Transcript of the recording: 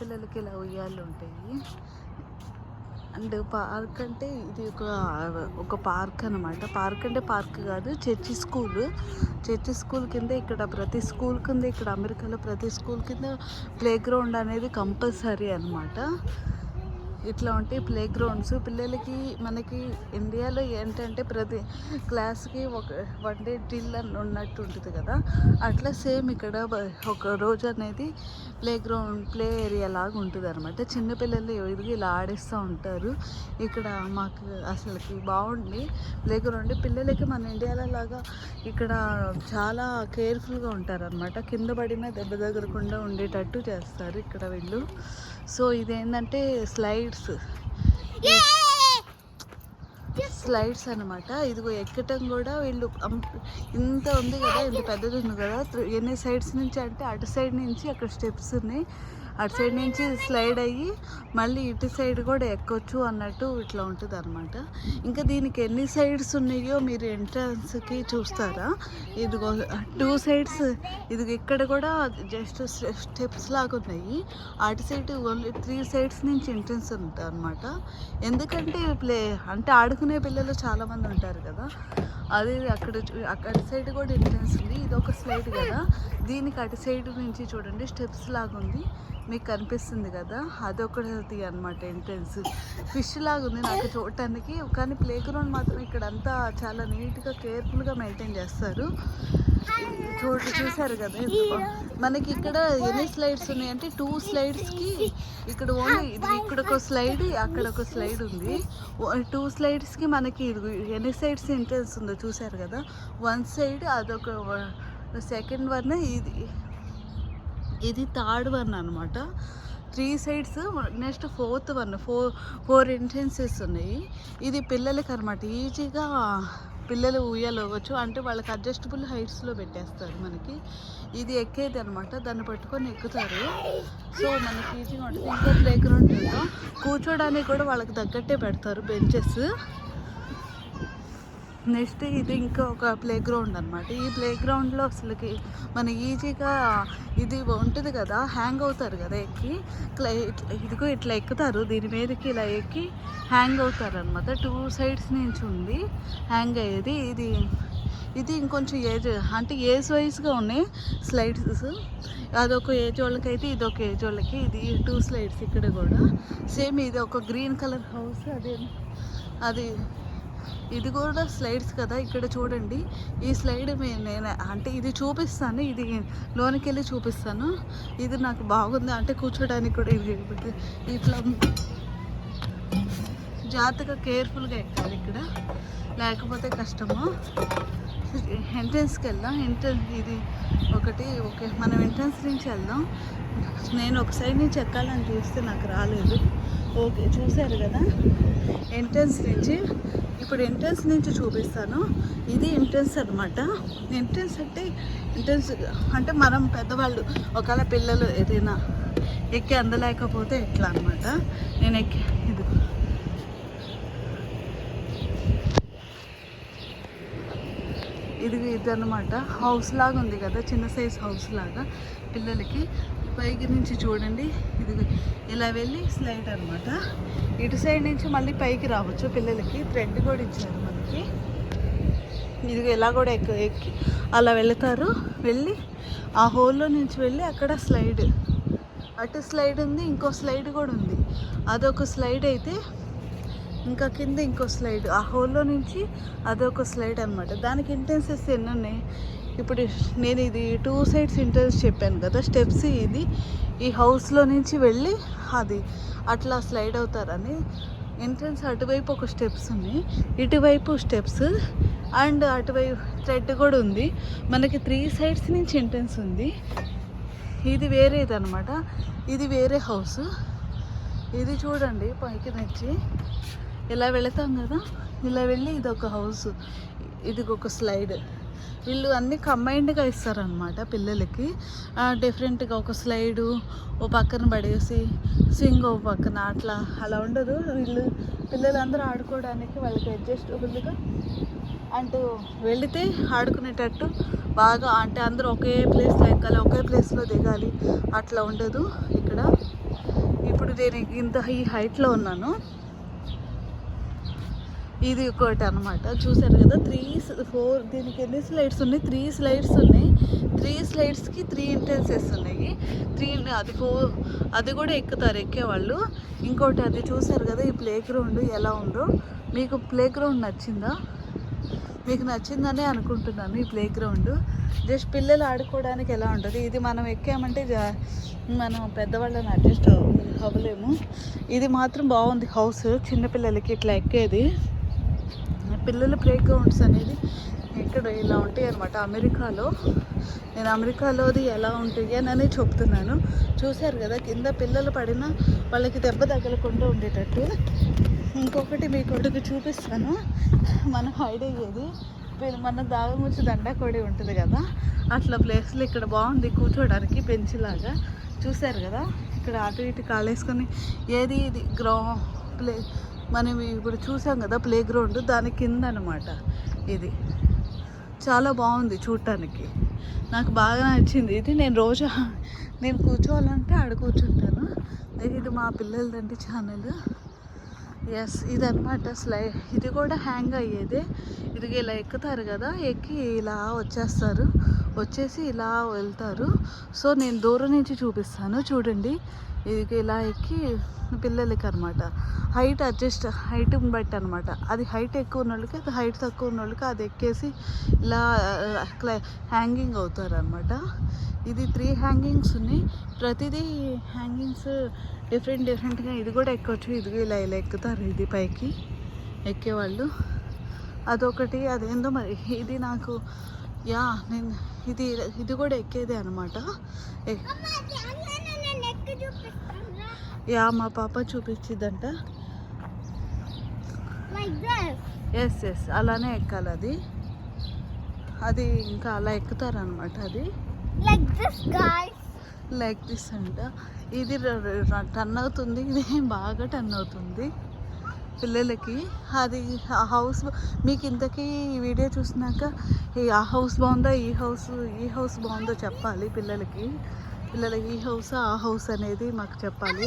పిల్లలకి ఇలా ఉయ్యాలు ఉంటాయి. అండ్ పార్క్ అంటే ఇది ఒక పార్క్ అనమాట. పార్క్ అంటే పార్క్ కాదు, చర్చి స్కూల్ కింద ఇక్కడ ప్రతి స్కూల్ కింద, ఇక్కడ అమెరికాలో ప్రతి స్కూల్ కింద ప్లే గ్రౌండ్ అనేది కంపల్సరీ అనమాట. ఇట్లా ఉంటాయి ప్లే గ్రౌండ్స్ పిల్లలకి. మనకి ఇండియాలో ఏంటంటే ప్రతి క్లాస్కి వన్ డే డ్రిల్ అని ఉన్నట్టు ఉంటుంది కదా, అట్లా సేమ్ ఇక్కడ ఒక రోజు అనేది ప్లే ఏరియా లాగా ఉంటుంది అనమాట. చిన్నపిల్లలు ఎదుగు ఇలా ఆడిస్తూ ఉంటారు. ఇక్కడ మాకు అసలుకి బాగుంది ప్లే గ్రౌండ్. పిల్లలకి మన ఇండియాలో లాగా ఇక్కడ చాలా కేర్ఫుల్గా ఉంటారనమాట. కింద పడినా దెబ్బ తగలకుండా ఉండేటట్టు చేస్తారు ఇక్కడ వీళ్ళు. సో ఇదేంటంటే స్లైడ్స్ అనమాట. ఇదిగో ఎక్కటం కూడా వీళ్ళు ఇంత ఉంది కదా, ఇంత పెద్దది ఉంది కదా, ఎన్ని సైడ్స్ నుంచి అంటే అటు సైడ్ నుంచి అక్కడ స్టెప్స్ ఉన్నాయి, అటు సైడ్ నుంచి స్లైడ్ అయ్యి మళ్ళీ ఇటు సైడ్ కూడా ఎక్కొచ్చు అన్నట్టు ఇట్లా ఉంటుంది అనమాట. ఇంకా దీనికి ఎన్ని సైడ్స్ ఉన్నాయో మీరు ఎంట్రన్స్కి చూస్తారా. ఇదిగో 2 సైడ్స్, ఇది ఇక్కడ కూడా జస్ట్ స్టెప్స్ లాగా ఉన్నాయి. అటు సైడ్ ఓన్లీ 3 సైడ్స్ నుంచి ఎంట్రన్స్ ఉంటుంది అనమాట. ఎందుకంటే అంటే ఆడుకునే పిల్లలు చాలామంది ఉంటారు కదా, అది అక్కడ సైడ్ కూడా ఎంట్రన్స్ ఉంది. ఇది ఒక స్లైడ్ కదా, దీనికి అటు సైడ్ నుంచి చూడండి స్టెప్స్ లాగా ఉంది, మీకు కనిపిస్తుంది కదా, అదొకటి అనమాట ఎంట్రన్స్. ఫిష్ లాగా ఉంది నాకు చూడటానికి. కానీ ప్లే గ్రౌండ్ మాత్రం ఇక్కడ అంతా చాలా నీట్గా కేర్ఫుల్గా మెయింటైన్ చేస్తారు. చూసారు కదా. మనకి ఇక్కడ ఎన్ని స్లైడ్స్ ఉన్నాయంటే 2 స్లైడ్స్కి ఇక్కడ ఓన్లీ ఇక్కడ ఒక స్లైడ్, అక్కడ ఒక స్లైడ్ ఉంది. 2 స్లైడ్స్కి మనకి ఎన్ని సైడ్స్ ఎంట్రన్స్ ఉందో చూసారు కదా. 1 సైడ్ అదొక, సెకండ్ వన్ ఇది థర్డ్ వన్ అనమాట. 3 sides, next fourth one, 4 entrances ఉన్నాయి. ఇది పిల్లలకి అనమాట. ఈజీగా పిల్లలు ఉయ్యాలవ్వచ్చు, అంటే వాళ్ళకి అడ్జస్టబుల్ హైట్స్లో పెట్టేస్తారు మనకి. ఇది ఎక్కేది అనమాట, దాన్ని పట్టుకొని ఎక్కుతారు. సో మనకి ఈజీగా ఉంటుంది. ఇంకో ప్లే గ్రౌండ్ ఉందో, కూర్చోడానికి కూడా వాళ్ళకి తగ్గట్టే పెడతారు బెంచెస్. నెక్స్ట్ ఇది ఇంకా ఒక ప్లే గ్రౌండ్ అనమాట. ఈ ప్లే గ్రౌండ్లో అసలుకి మన ఈజీగా ఇది ఉంటుంది కదా, హ్యాంగ్ అవుతారు కదా ఎక్కి, ఇదిగో ఇట్లా ఎక్కుతారు, దీని మీదకి ఇలా ఎక్కి హ్యాంగ్ అవుతారు అనమాట. 2 సైడ్స్ నుంచి ఉంది హ్యాంగ్ అయ్యేది. ఇది ఇంకొంచెం అంటే ఏజ్ వైజ్గా ఉన్నాయి స్లైడ్స్. అదొక ఏజ్ వాళ్ళకైతే ఇదొక ఏజ్ వాళ్ళకి. ఇది 2 స్లైడ్స్ ఇక్కడ కూడా సేమ్. ఇది ఒక గ్రీన్ కలర్ హౌస్, ఇది కూడా స్లైడ్స్ కదా. ఇక్కడ చూడండి ఈ స్లైడ్ నేను అంటే ఇది చూపిస్తాను, ఇది లోనికి వెళ్ళి చూపిస్తాను. ఇది నాకు బాగుంది, అంటే కూర్చోడానికి కూడా ఇది ఇట్లా జాగ్రత్తగా కేర్ఫుల్గా ఎక్కాలి ఇక్కడ, లేకపోతే కష్టము. ఎంట్రన్స్కి వెళ్దాం. ఇది ఓకే, మనం ఎంట్రన్స్ నుంచి వెళ్దాం. నేను ఒక సైడ్ నుంచి ఎక్కాలని చూస్తే నాకు రాలేదు. ఓకే, చూసారు కదా ఎంట్రన్స్ నుంచి. ఇప్పుడు ఎంట్రన్స్ నుంచి చూపిస్తాను. ఇది ఎంట్రన్స్ అనమాట. ఎంట్రన్స్ అంటే మనం పెద్దవాళ్ళు ఒకవేళ పిల్లలు ఏదైనా ఎక్కి అందలేకపోతే ఎట్లా అనమాట. నేను ఇది అనమాట. హౌస్ లాగా ఉంది కదా, చిన్న సైజ్ హౌస్ లాగా పిల్లలకి. పైకి నుంచి చూడండి, ఇది ఇలా వెళ్ళి స్లైడ్ అనమాట. ఇటు సైడ్ నుంచి మళ్ళీ పైకి రావచ్చు పిల్లలకి. థ్రెడ్ కూడా ఇచ్చారు మనకి. ఇది ఇలా కూడా ఎక్కి అలా వెళతారు. వెళ్ళి ఆ హోల్లో నుంచి వెళ్ళి అక్కడ స్లైడ్, అటు స్లైడ్ ఉంది, ఇంకో స్లైడ్ కూడా ఉంది. అదొక స్లైడ్ అయితే ఇంకా కింద ఇంకో స్లైడ్, ఆ హోల్లో నుంచి అదొక స్లైడ్ అనమాట. దానికి ఎంట్రన్సెస్ ఎన్ని ఉన్నాయి. ఇప్పుడు నేను ఇది 2 సైడ్స్ ఎంట్రన్స్ చెప్పాను కదా, స్టెప్స్. ఇది ఈ హౌస్లో నుంచి వెళ్ళి అది అట్లా స్లైడ్ అవుతారని. ఎంట్రన్స్ అటువైపు ఒక స్టెప్స్ ఉన్నాయి, ఇటువైపు స్టెప్స్, అండ్ అటువైపు థ్రెడ్ కూడా ఉంది. మనకి 3 సైడ్స్ నుంచి ఎంట్రన్స్ ఉంది. ఇది వేరేది అనమాట, ఇది వేరే హౌస్. ఇది చూడండి పైకి నుంచి ఇలా వెళతాం కదా, ఇలా వెళ్ళి ఇది ఒక హౌస్, ఇది ఒక స్లైడ్. వీళ్ళు అన్నీ కంబైన్డ్గా ఇస్తారనమాట పిల్లలకి. డిఫరెంట్గా ఒక స్లైడు ఓ పక్కన పడేసి స్వింగ్ ఓ పక్కన అలా ఉండదు. పిల్లలందరూ ఆడుకోవడానికి వాళ్ళకి అడ్జస్టబుల్గా అంటూ వెళితే ఆడుకునేటట్టు బాగా, అంటే అందరూ ఒకే ప్లేస్లో ఎక్కాలి, ఒకే ప్లేస్లో దిగాలి, అట్లా ఉండదు ఇక్కడ. ఇప్పుడు నేను ఇంత ఈ హైట్లో ఉన్నాను. ఇది ఒకటి అనమాట. చూసారు కదా 4 దీనికి ఎన్ని స్లైడ్స్ ఉన్నాయి? 3 స్లైడ్స్ ఉన్నాయి. 3 స్లైడ్స్కి 3 ఎంట్రన్సెస్ ఉన్నాయి. 4 అది కూడా ఎక్కుతారు ఎక్కేవాళ్ళు. ఇంకోటి అది చూసారు కదా ఈ ప్లే గ్రౌండ్ ఎలా ఉందో. మీకు ప్లే గ్రౌండ్ నచ్చిందా? మీకు నచ్చిందనే అనుకుంటున్నాను. ఈ ప్లే గ్రౌండ్ జస్ట్ పిల్లలు ఆడుకోవడానికి ఎలా ఉంటుంది. ఇది మనం ఎక్కామంటే మనం పెద్దవాళ్ళని అడ్జస్ట్ అవ్వలేము. ఇది మాత్రం బాగుంది హౌస్, చిన్నపిల్లలకి ఇట్లా ఎక్కేది. పిల్లల ప్లే గ్రౌండ్స్ అనేది ఇక్కడ ఇలా ఉంటాయి అనమాట. నేను అమెరికాలోది ఎలా ఉంటాయి అని చెప్తున్నాను. చూశారు కదా కింద పిల్లలు పడినా వాళ్ళకి దెబ్బ తగలకుండా ఉండేటట్టు. ఇంకొకటి మీకు ఒకటి చూపిస్తాను. మనం హైడ్ అయ్యేది మన దాగముచ్చి దండకోడి ఉంటుంది కదా, అట్లా ప్లేస్లో ఇక్కడ బాగుంది కూర్చోడానికి బెంచ్లాగా. చూశారు కదా ఇక్కడ అటు ఇటు కాలేసుకొని ఏది ఇది ప్లే మనం ఇప్పుడు చూసాం కదా ప్లే గ్రౌండ్, దాని కింద అనమాట. ఇది చాలా బాగుంది చూడటానికి, నాకు బాగా నచ్చింది. ఇది నేను కూర్చోవాలంటే ఆడ కూర్చుంటాను. ఇది మా పిల్లలదండి ఛానల్. ఎస్ ఇదనమాట ఇది కూడా హ్యాంగ్ అయ్యేదే. ఇది ఇలా ఎక్కుతారు కదా, ఎక్కి ఇలా వచ్చేసి ఇలా వెళ్తారు. సో నేను దూరం నుంచి చూపిస్తాను చూడండి. ఇది ఇలా ఎక్కి పిల్లలకి అనమాట. హైట్ని బట్టి అనమాట. అది హైట్ ఎక్కువ ఉన్న వాళ్ళకి, అది హైట్ తక్కువ ఉన్న వాళ్ళకి అది ఎక్కేసి ఇలా హ్యాంగింగ్ అవుతారు అనమాట. ఇది 3 హ్యాంగింగ్స్ ఉన్నాయి. ప్రతిదీ హ్యాంగింగ్స్ డిఫరెంట్గా. ఇది కూడా ఎక్కొచ్చు. ఇది ఇలా ఎక్కుతారు ఇది పైకి ఎక్కేవాళ్ళు. అదొకటి. అదేందో మరి ఇది నాకు నేను ఇది కూడా ఎక్కేదే అనమాట. మా పాప చూపించిద్దంట. ఎస్ అలానే ఎక్కాలి అది ఇంకా అలా ఎక్కుతారనమాట. అది లైక్ దిస్ అంట. ఇది టర్న్ అవుతుంది. ఇది బాగా టర్న్ అవుతుంది పిల్లలకి. అది ఆ హౌస్ మీకు ఇంతకీ ఈ వీడియో చూసినాక ఆ హౌస్ బాగుందా ఈ హౌస్ బాగుందో చెప్పాలి. పిల్లలకి ఈ హౌస్ ఆ హౌస్ అనేది మాకు చెప్పాలి.